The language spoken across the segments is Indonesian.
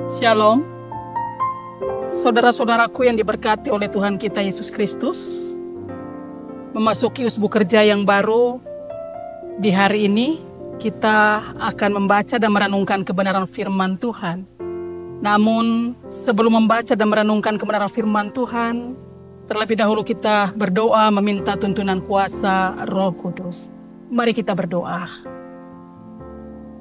Shalom, saudara-saudaraku yang diberkati oleh Tuhan kita Yesus Kristus. Memasuki usbu kerja yang baru, di hari ini kita akan membaca dan merenungkan kebenaran firman Tuhan. Namun sebelum membaca dan merenungkan kebenaran firman Tuhan, terlebih dahulu kita berdoa meminta tuntunan kuasa Roh Kudus. Mari kita berdoa.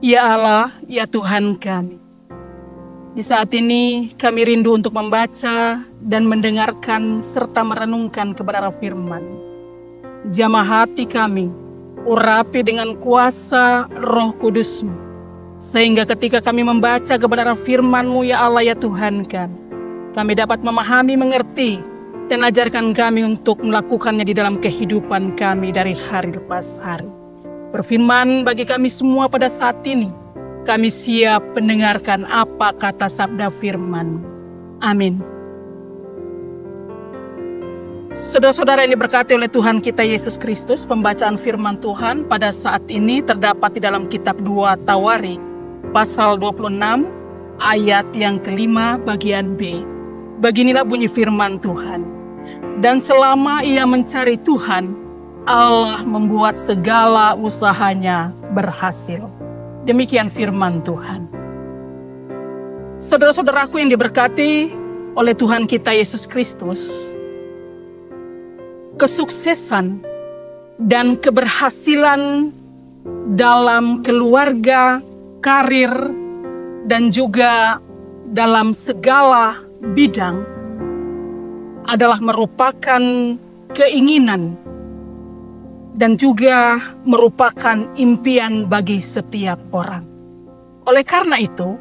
Ya Allah, ya Tuhan kami, di saat ini kami rindu untuk membaca dan mendengarkan serta merenungkan kebenaran firman. Jamah hati kami, urapi dengan kuasa Roh Kudus-Mu, sehingga ketika kami membaca kebenaran firman-Mu ya Allah ya Tuhan kami dapat memahami, mengerti, dan ajarkan kami untuk melakukannya di dalam kehidupan kami dari hari lepas hari. Berfirman bagi kami semua pada saat ini, kami siap mendengarkan apa kata sabda firman. Amin. Saudara-saudara yang diberkati oleh Tuhan kita Yesus Kristus, pembacaan firman Tuhan pada saat ini terdapat di dalam kitab 2 Tawarik, pasal 26, ayat yang kelima bagian B. Beginilah bunyi firman Tuhan. Dan selama ia mencari Tuhan, Allah membuat segala usahanya berhasil. Demikian firman Tuhan. Saudara-saudaraku yang diberkati oleh Tuhan kita Yesus Kristus, kesuksesan dan keberhasilan dalam keluarga, karir, dan juga dalam segala bidang adalah merupakan keinginan dan juga merupakan impian bagi setiap orang. Oleh karena itu,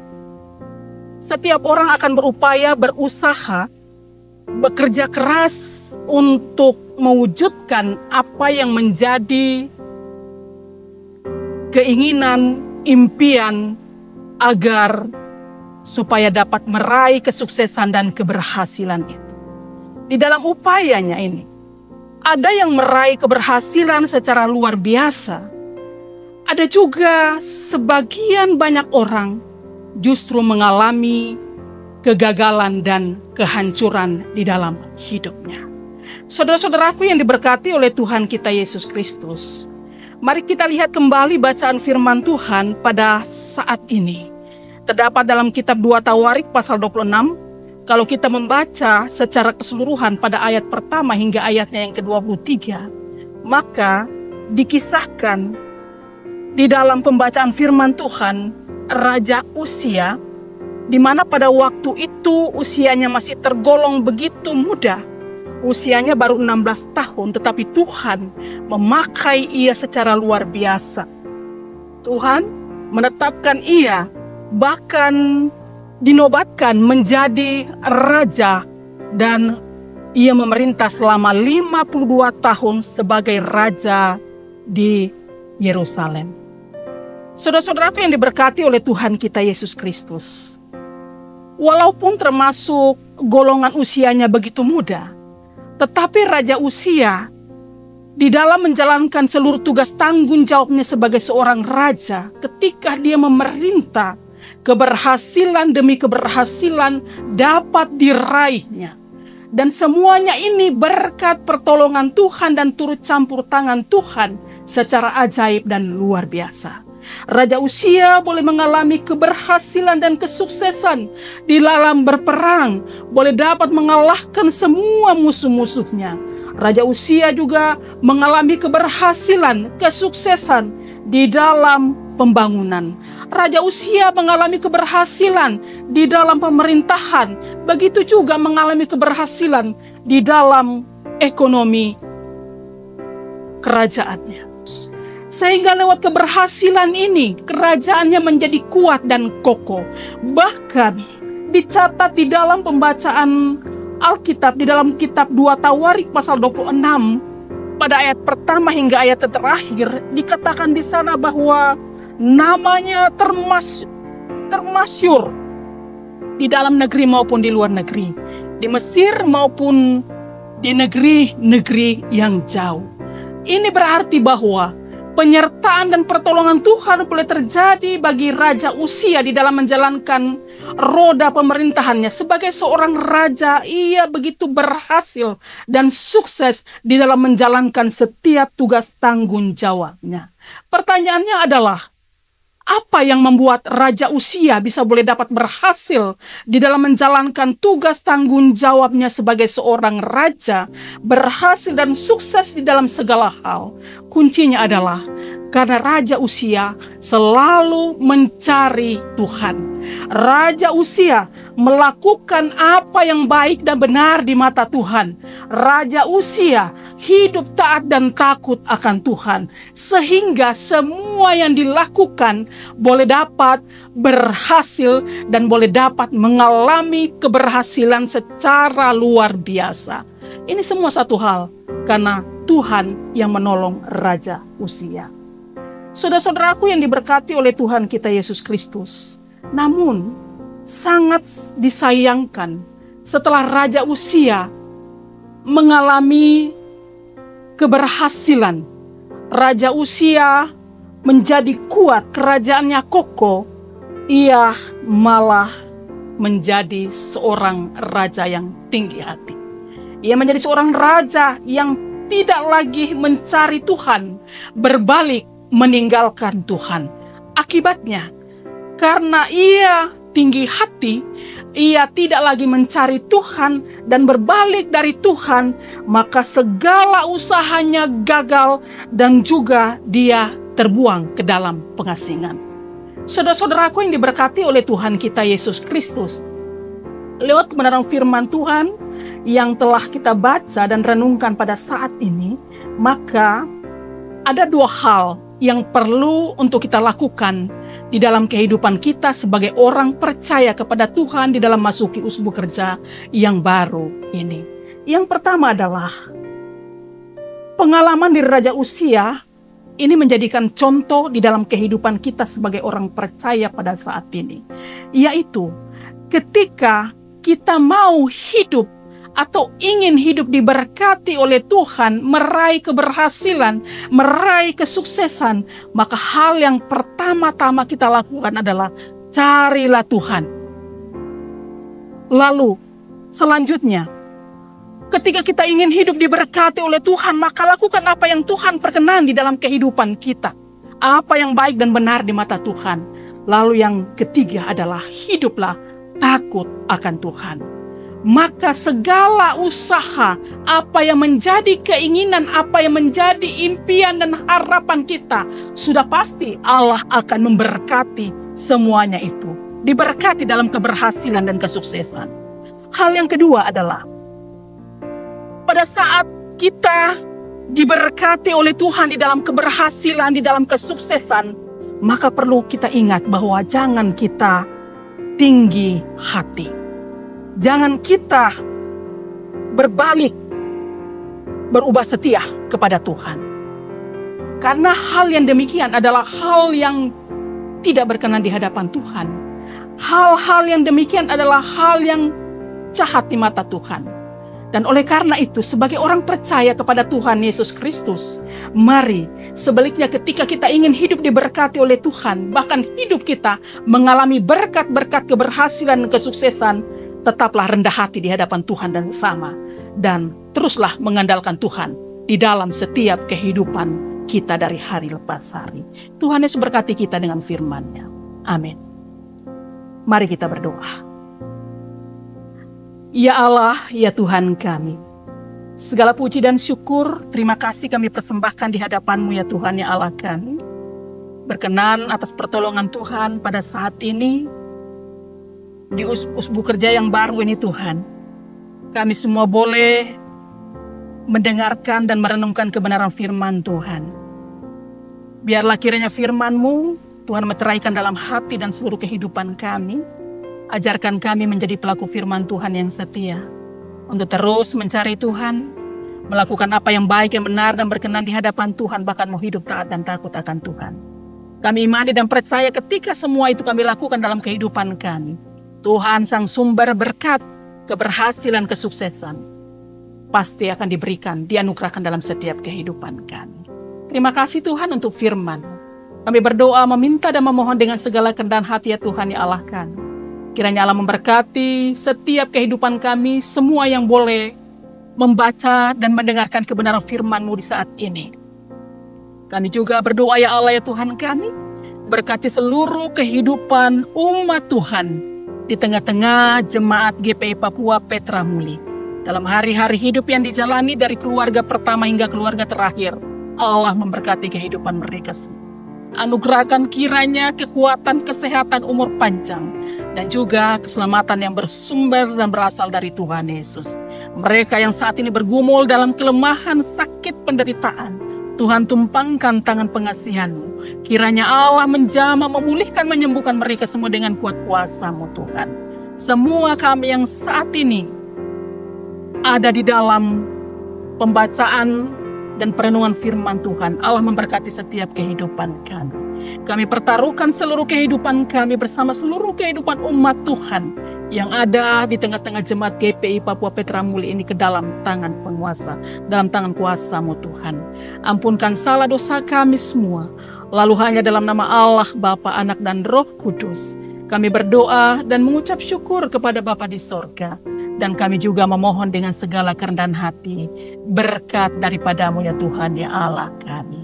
setiap orang akan berupaya, berusaha, bekerja keras untuk mewujudkan apa yang menjadi keinginan, impian, agar supaya dapat meraih kesuksesan dan keberhasilan itu. Di dalam upayanya ini, ada yang meraih keberhasilan secara luar biasa. Ada juga sebagian banyak orang justru mengalami kegagalan dan kehancuran di dalam hidupnya. Saudara-saudaraku yang diberkati oleh Tuhan kita Yesus Kristus, mari kita lihat kembali bacaan firman Tuhan pada saat ini. Terdapat dalam kitab 2 Tawarik pasal 26. Kalau kita membaca secara keseluruhan pada ayat pertama hingga ayatnya yang ke-23, maka dikisahkan di dalam pembacaan firman Tuhan Raja Uzia, di mana pada waktu itu usianya masih tergolong begitu muda. Usianya baru 16 tahun, tetapi Tuhan memakai ia secara luar biasa. Tuhan menetapkan ia, bahkan dinobatkan menjadi raja, dan ia memerintah selama 52 tahun sebagai raja di Yerusalem. Saudara-saudaraku yang diberkati oleh Tuhan kita Yesus Kristus, walaupun termasuk golongan usianya begitu muda, tetapi Raja Uzia di dalam menjalankan seluruh tugas tanggung jawabnya sebagai seorang raja, ketika dia memerintah, keberhasilan demi keberhasilan dapat diraihnya. Dan semuanya ini berkat pertolongan Tuhan dan turut campur tangan Tuhan secara ajaib dan luar biasa. Raja Uzia boleh mengalami keberhasilan dan kesuksesan di dalam berperang, boleh dapat mengalahkan semua musuh-musuhnya. Raja Uzia juga mengalami keberhasilan, kesuksesan di dalam pembangunan. Raja Uzia mengalami keberhasilan di dalam pemerintahan, begitu juga mengalami keberhasilan di dalam ekonomi kerajaannya. Sehingga lewat keberhasilan ini, kerajaannya menjadi kuat dan kokoh. Bahkan dicatat di dalam pembacaan Alkitab, di dalam kitab 2 Tawarik pasal 26, pada ayat pertama hingga ayat terakhir, dikatakan di sana bahwa namanya termasyur di dalam negeri maupun di luar negeri, di Mesir maupun di negeri-negeri yang jauh. Ini berarti bahwa penyertaan dan pertolongan Tuhan boleh terjadi bagi Raja Uzia di dalam menjalankan roda pemerintahannya. Sebagai seorang raja, ia begitu berhasil dan sukses di dalam menjalankan setiap tugas tanggung jawabnya. Pertanyaannya adalah, apa yang membuat Raja Uzia bisa boleh dapat berhasil di dalam menjalankan tugas tanggung jawabnya sebagai seorang raja, berhasil dan sukses di dalam segala hal? Kuncinya adalah karena Raja Uzia selalu mencari Tuhan. Raja Uzia melakukan apa yang baik dan benar di mata Tuhan. Raja Uzia hidup taat dan takut akan Tuhan, sehingga semua yang dilakukan boleh dapat berhasil dan boleh dapat mengalami keberhasilan secara luar biasa. Ini semua satu hal karena Tuhan yang menolong Raja Uzia. Saudara-saudaraku yang diberkati oleh Tuhan kita Yesus Kristus, namun sangat disayangkan setelah Raja Uzia mengalami keberhasilan, Raja Uzia menjadi kuat, kerajaannya kokoh, ia malah menjadi seorang raja yang tinggi hati. Ia menjadi seorang raja yang tidak lagi mencari Tuhan, berbalik meninggalkan Tuhan. Akibatnya, karena ia tinggi hati, ia tidak lagi mencari Tuhan dan berbalik dari Tuhan, maka segala usahanya gagal dan juga dia terbuang ke dalam pengasingan. Saudara-saudaraku yang diberkati oleh Tuhan kita Yesus Kristus, lewat kebenaran firman Tuhan yang telah kita baca dan renungkan pada saat ini, maka ada dua hal yang perlu untuk kita lakukan di dalam kehidupan kita sebagai orang percaya kepada Tuhan di dalam masuki usbu kerja yang baru ini. Yang pertama adalah pengalaman dari Raja Uzia ini menjadikan contoh di dalam kehidupan kita sebagai orang percaya pada saat ini, yaitu ketika kita mau hidup atau ingin hidup diberkati oleh Tuhan, meraih keberhasilan, meraih kesuksesan, maka hal yang pertama-tama kita lakukan adalah carilah Tuhan. Lalu selanjutnya, ketika kita ingin hidup diberkati oleh Tuhan, maka lakukan apa yang Tuhan perkenan di dalam kehidupan kita, apa yang baik dan benar di mata Tuhan. Lalu yang ketiga adalah hiduplah takut akan Tuhan. Maka segala usaha, apa yang menjadi keinginan, apa yang menjadi impian dan harapan kita, sudah pasti Allah akan memberkati semuanya itu. Diberkati dalam keberhasilan dan kesuksesan. Hal yang kedua adalah, pada saat kita diberkati oleh Tuhan di dalam keberhasilan, di dalam kesuksesan, maka perlu kita ingat bahwa jangan kita tinggi hati. Jangan kita berbalik, berubah setia kepada Tuhan. Karena hal yang demikian adalah hal yang tidak berkenan di hadapan Tuhan. Hal-hal yang demikian adalah hal yang jahat di mata Tuhan. Dan oleh karena itu, sebagai orang percaya kepada Tuhan Yesus Kristus, mari sebaliknya ketika kita ingin hidup diberkati oleh Tuhan, bahkan hidup kita mengalami berkat-berkat keberhasilan dan kesuksesan, tetaplah rendah hati di hadapan Tuhan dan sama. Dan teruslah mengandalkan Tuhan di dalam setiap kehidupan kita dari hari lepas hari. Tuhan Yesus berkati kita dengan firman-Nya. Amin. Mari kita berdoa. Ya Allah, ya Tuhan kami, segala puji dan syukur, terima kasih kami persembahkan di hadapan-Mu ya Tuhan ya Allah kami. Berkenan atas pertolongan Tuhan pada saat ini, di usbu kerja yang baru ini Tuhan, kami semua boleh mendengarkan dan merenungkan kebenaran firman Tuhan. Biarlah kiranya firman-Mu Tuhan meteraikan dalam hati dan seluruh kehidupan kami. Ajarkan kami menjadi pelaku firman Tuhan yang setia, untuk terus mencari Tuhan, melakukan apa yang baik, yang benar dan berkenan di hadapan Tuhan, bahkan mau hidup taat dan takut akan Tuhan. Kami imani dan percaya ketika semua itu kami lakukan dalam kehidupan kami, Tuhan sang sumber berkat, keberhasilan, kesuksesan, pasti akan diberikan, dianugerahkan dalam setiap kehidupan kami. Terima kasih Tuhan untuk firman. Kami berdoa, meminta dan memohon dengan segala kerendahan hati ya Tuhan ya Allah kami. Kiranya Allah memberkati setiap kehidupan kami, semua yang boleh membaca dan mendengarkan kebenaran firman-Mu di saat ini. Kami juga berdoa ya Allah ya Tuhan kami, berkati seluruh kehidupan umat Tuhan di tengah-tengah jemaat GPI Papua Petra Muli. Dalam hari-hari hidup yang dijalani dari keluarga pertama hingga keluarga terakhir, Allah memberkati kehidupan mereka semua. Anugerahkan kiranya kekuatan, kesehatan, umur panjang, dan juga keselamatan yang bersumber dan berasal dari Tuhan Yesus. Mereka yang saat ini bergumul dalam kelemahan, sakit, penderitaan, Tuhan tumpangkan tangan pengasihan-Mu. Kiranya Allah menjamah, memulihkan, menyembuhkan mereka semua dengan kuat kuasa-Mu Tuhan. Semua kami yang saat ini ada di dalam pembacaan dan perenungan firman Tuhan, Allah memberkati setiap kehidupan kami. Kami pertaruhkan seluruh kehidupan kami bersama seluruh kehidupan umat Tuhan yang ada di tengah-tengah jemaat GPI Papua Petra Muli ini ke dalam tangan penguasa, dalam tangan kuasa-Mu Tuhan. Ampunkan salah dosa kami semua, lalu hanya dalam nama Allah, Bapa, Anak, dan Roh Kudus, kami berdoa dan mengucap syukur kepada Bapa di sorga. Dan kami juga memohon dengan segala kerendahan hati, berkat daripada-Mu ya Tuhan ya Allah kami.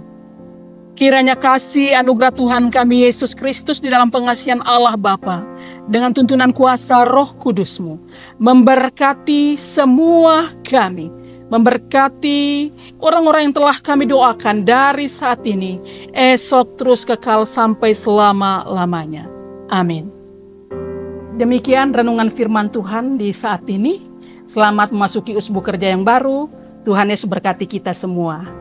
Kiranya kasih anugerah Tuhan kami Yesus Kristus di dalam pengasihan Allah Bapa, dengan tuntunan kuasa Roh Kudus-Mu, memberkati semua kami, memberkati orang-orang yang telah kami doakan dari saat ini, esok terus kekal sampai selama-lamanya. Amin. Demikian renungan firman Tuhan di saat ini. Selamat memasuki usbu kerja yang baru. Tuhan Yesus berkati kita semua.